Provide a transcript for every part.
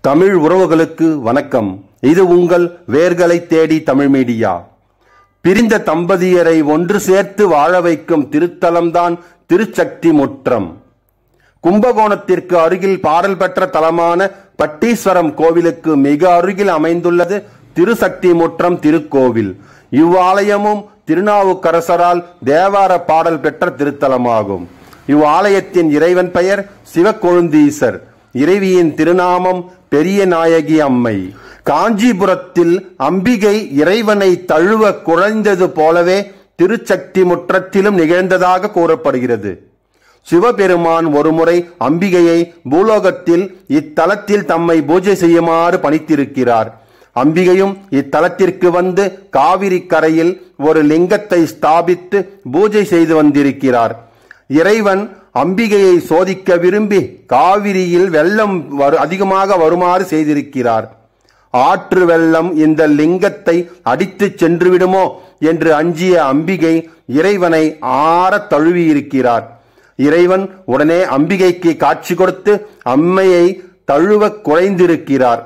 தமிழ் உறவுகளுக்கு வணக்கம். இது உங்கள் வேர்களை தேடி தமிழ் மீடியா. பிரிந்த தம்பதியரை ஒன்று சேர்த்து வாழ வைக்கும் திருத்தலம்தான் திருச்சக்தி முற்றம். கும்பகோணத்திற்கு அருகில் பாடல் பெற்ற தலமான பட்டீஸ்வரம் கோவிலுக்கு மிக அருகில் அமைந்துள்ளது திருசக்தி முற்றம் திருக்கோவில். இவ்வாலயமும் திருநாவுக்கரசரால் தேவார பாடல் பெற்ற திருத்தலமாகும். இவ்வாலயத்தின் இறைவன் பெயர் சிவக்கொழுந்தீசர். இறைவியின் திருநாமம் பெரிய நாயகி அம்மை. காஞ்சிபுரத்தில் அம்பிகை இறைவனை தழுவ குழைந்தது போலவே திருச்சக்தி முற்றத்திலும் நிகழ்ந்ததாக கூறப்படுகிறது. சிவபெருமான் ஒருமுறை அம்பிகையை பூலோகத்தில் இத்தலத்தில் தம்மை பூஜை செய்யுமாறு பணித்திருக்கிறார். அம்பிகையும் இத்தலத்திற்கு வந்து காவிரி கரையில் ஒரு லிங்கத்தை ஸ்தாபித்து பூஜை செய்து வந்திருக்கிறார். இறைவன் அம்பிகையை சோதிக்க விரும்பி காவிரியில் வெள்ளம் அதிகமாக வருமாறு செய்திருக்கிறார். ஆற்று வெள்ளம் இந்த லிங்கத்தை அடித்து சென்று விடுமோ என்று அஞ்சிய அம்பிகை இறைவனை ஆற தழுவியிருக்கிறார். இறைவன் உடனே அம்பிகைக்கு காட்சி கொடுத்து அம்மையை தழுவ குழைந்திருக்கிறார்.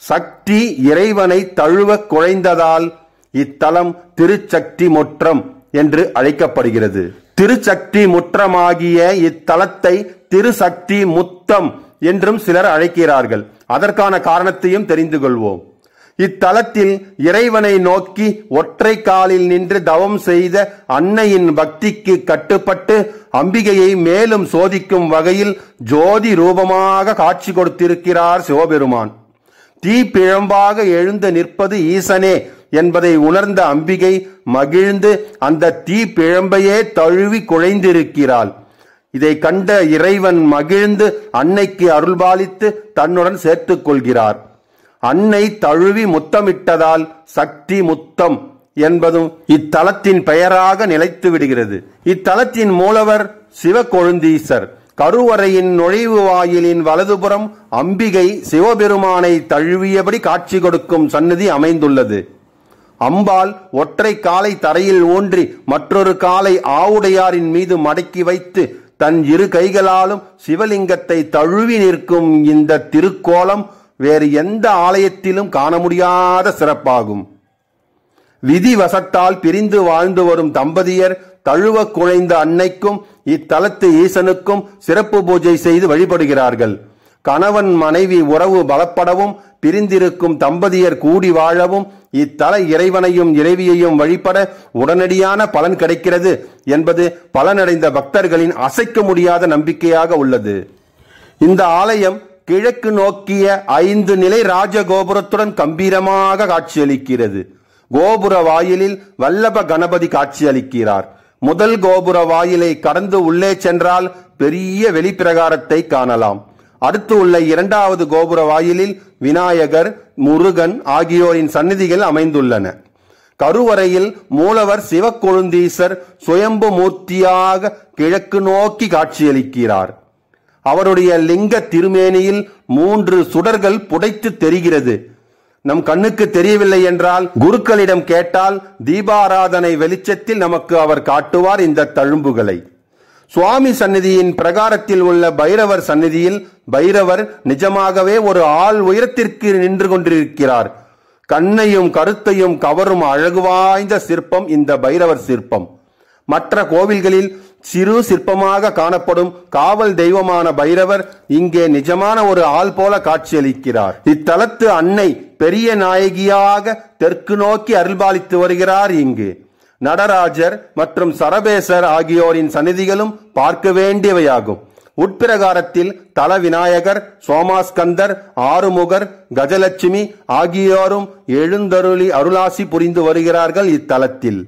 சக்தி இறைவனை தழுவ குழைந்ததால் இத்தலம் திருச்சக்தி முற்றம் என்று அழைக்கப்படுகிறது. திருச்சக்தி முற்றமாகிய இத்தலத்தை திருசக்தி முத்தம் என்றும் சிலர் அழைக்கிறார்கள். அதற்கான காரணத்தையும் தெரிந்து கொள்வோம். இத்தலத்தில் இறைவனை நோக்கி ஒற்றை காலில் நின்று தவம் செய்த அன்னையின் பக்திக்கு கட்டுப்பட்டு அம்பிகையை மேலும் சோதிக்கும் வகையில் ஜோதி ரூபமாக காட்சி கொடுத்திருக்கிறார் சிவபெருமான். தீப்பிழம்பாக எழுந்து நிற்பது ஈசனே என்பதை உணர்ந்த அம்பிகை மகிழ்ந்து அந்த தீப்பிழம்பையே தழுவி குழைந்திருக்கிறாள். இதை கண்ட இறைவன் மகிழ்ந்து அன்னைக்கு அருள்பாலித்து தன்னுடன் சேர்த்துக் கொள்கிறார். அன்னை தழுவி முத்தமிட்டதால் சக்தி முத்தம் என்பதும் இத்தலத்தின் பெயராக நிலைத்து விடுகிறது. இத்தலத்தின் மூலவர் சிவக்கொழுந்தீசர். கருவறையின் நுழைவு வாயிலின் வலதுபுறம் அம்பிகை சிவபெருமானை தழுவியபடி காட்சி கொடுக்கும் சன்னதி அமைந்துள்ளது. அம்பாள் ஒற்றை காலை தரையில் ஊன்றி மற்றொரு காலை ஆவுடையாரின் மீது மடக்கி வைத்து தன் இரு கைகளாலும் சிவலிங்கத்தை தழுவி நிற்கும் இந்த திருக்கோலம் வேறு எந்த ஆலயத்திலும் காண முடியாத சிறப்பாகும். விதிவசத்தால் பிரிந்து வாழ்ந்து வரும் தம்பதியர் தழுவ குழைந்த அன்னைக்கும் இத்தலத்து ஈசனுக்கும் சிறப்பு பூஜை செய்து வழிபடுகிறார்கள். கணவன் மனைவி உறவு பலப்படவும் பிரிந்திருக்கும் தம்பதியர் கூடி வாழவும் இத்தல இறைவனையும் இறைவியையும் வழிபட உடனடியான பலன் கிடைக்கிறது என்பது பலனடைந்த பக்தர்களின் அசைக்க முடியாத நம்பிக்கையாக உள்ளது. இந்த ஆலயம் கிழக்கு நோக்கிய 5 நிலை ராஜகோபுரத்துடன் கம்பீரமாக காட்சியளிக்கிறது. கோபுர வாயிலில் வல்லப கணபதி காட்சியளிக்கிறார். முதல் கோபுர வாயிலை கடந்து உள்ளே சென்றால் பெரிய வெளிப்பிரகாரத்தை காணலாம். அடுத்து உள்ள 2வது கோபுர வாயிலில் விநாயகர், முருகன் ஆகியோரின் சந்நிதிகள் அமைந்துள்ளன. கருவறையில் மூலவர் சிவக்கொழுந்தீசர் சுயம்பு மூர்த்தியாக கிழக்கு நோக்கி காட்சியளிக்கிறார். அவருடைய லிங்க திருமேனியில் 3 சுடர்கள் புடைத்து தெரிகிறது. நம் கண்ணுக்கு தெரியவில்லை என்றால் குருக்களிடம் கேட்டால் தீபாராதனை வெளிச்சத்தில் நமக்கு அவர் காட்டுவார் இந்த தழும்புகளை. சுவாமி சந்நிதியின் பிரகாரத்தில் உள்ள பைரவர் சந்நிதியில் பைரவர் நிஜமாகவே ஒரு ஆள் உயரத்திற்கு நின்று கொண்டிருக்கிறார். கண்ணையும் கருத்தையும் கவரும் அழகு வாய்ந்த சிற்பம் இந்த பைரவர் சிற்பம். மற்ற கோவில்களில் சிறு சிற்பமாக காணப்படும் காவல் தெய்வமான பைரவர் இங்கே நிஜமான ஒரு ஆள் போல காட்சியளிக்கிறார். இத்தலத்து அன்னை பெரிய நாயகியாக தெற்கு நோக்கி அருள்பாலித்து வருகிறார். இங்கு நடராஜர் மற்றும் சரபேசர் ஆகியோரின் சந்நிதிகளும் பார்க்க வேண்டியவையாகும். உட்பிரகாரத்தில் தல விநாயகர், சோமாஸ்கந்தர், ஆறுமுகர், கஜலட்சுமி ஆகியோரும் எழுந்தருளி அருளாசி புரிந்து வருகிறார்கள். இத்தலத்தில்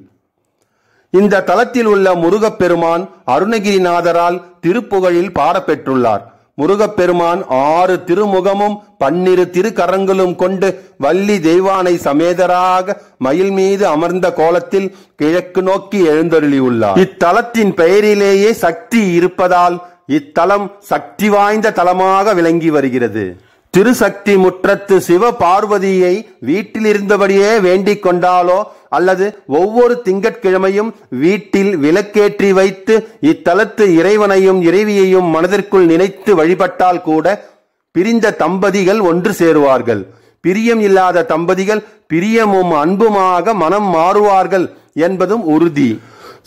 இந்த தலத்தில் உள்ள முருகப்பெருமான் அருணகிரிநாதரால் திருப்புகழில் பாடப்பெற்றுள்ளார். முருகப்பெருமான் 6 திருமுகமும் 12 திருக்கரங்களும் கொண்டு வள்ளி தெய்வானை சமேதராக மயில் மீது அமர்ந்த கோலத்தில் கிழக்கு நோக்கி எழுந்தருளியுள்ளார். இத்தலத்தின் பெயரிலேயே சக்தி இருப்பதால் இத்தலம் சக்தி வாய்ந்த தலமாக விளங்கி வருகிறது. திருசக்தி முற்றத்து சிவ பார்வதியை வீட்டில் இருந்தபடியே வேண்டிக் கொண்டாலோ அல்லது ஒவ்வொரு திங்கட்கிழமையும் வீட்டில் விளக்கேற்றி வைத்து இத்தலத்து இறைவனையும் இறைவியையும் மனதிற்குள் நினைத்து வழிபட்டால் கூட பிரிந்த தம்பதிகள் ஒன்று சேருவார்கள். பிரியம் இல்லாத தம்பதிகள் பிரியமும் அன்புமாக மனம் மாறுவார்கள் என்பதும் உறுதி.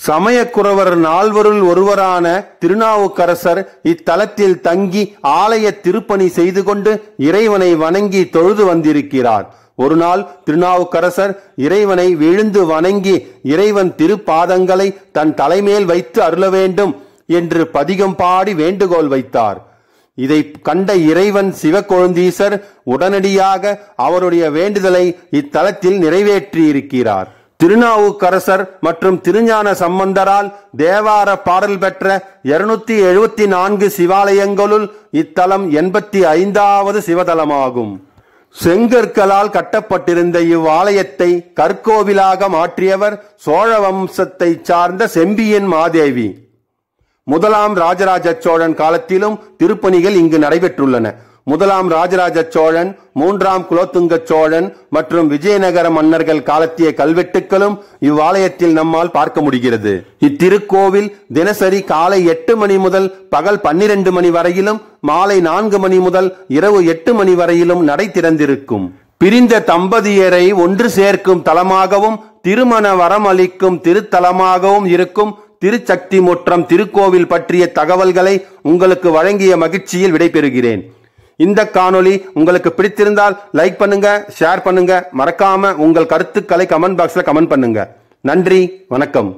சமயக்குறவர் நால்வருள் ஒருவரான திருநாவுக்கரசர் இத்தலத்தில் தங்கி ஆலய திருப்பணி செய்து கொண்டு இறைவனை வணங்கி தொழுது வந்திருக்கிறார். ஒரு நாள் திருநாவுக்கரசர் இறைவனை விழுந்து வணங்கி இறைவன் திருப்பாதங்களை தன் தலைமேல் வைத்து அருள வேண்டும் என்று பதிகம் பாடி வேண்டுகோள் வைத்தார். இதை கண்ட இறைவன் சிவக்கொழுந்தீசர் உடனடியாக அவருடைய வேண்டுதலை இத்தலத்தில் நிறைவேற்றியிருக்கிறார். திருநாவுக்கரசர் மற்றும் திருஞான சம்பந்தரால் தேவார பாடல் பெற்ற 274 சிவாலயங்களுள் இத்தலம் 85வது சிவதலமாகும். செங்கற்களால் கட்டப்பட்டிருந்த இவ்வாலயத்தை கற்கோவிலாக மாற்றியவர் சோழ வம்சத்தை சார்ந்த செம்பியன் மாதேவி. முதலாம் ராஜராஜ சோழன் காலத்திலும் திருப்பணிகள் இங்கு நடைபெற்றுள்ளன. முதலாம் ராஜராஜ சோழன், 3ஆம் குலோத்துங்க சோழன் மற்றும் விஜயநகர மன்னர்கள் காலத்திய கல்வெட்டுக்களும் இவ்வாலயத்தில் நம்மால் பார்க்க முடிகிறது. இத்திருக்கோவில் தினசரி காலை 8 மணி முதல் பகல் 12 மணி வரையிலும், மாலை 4 மணி முதல் இரவு 8 மணி வரையிலும் நடை திறந்திருக்கும். பிரிந்த தம்பதியரை ஒன்று சேர்க்கும் தலமாகவும் திருமண வரமளிக்கும் திருத்தலமாகவும் இருக்கும் திருச்சக்தி முற்றம் திருக்கோவில் பற்றிய தகவல்களை உங்களுக்கு வழங்கிய மகிழ்ச்சியில் விடைபெறுகிறேன். இந்த காணொளி உங்களுக்கு பிடித்திருந்தால் லைக் பண்ணுங்க, ஷேர் பண்ணுங்க, மறக்காம உங்கள் கருத்துக்களை கமெண்ட் பாக்ஸ்ல கமெண்ட் பண்ணுங்க. நன்றி, வணக்கம்.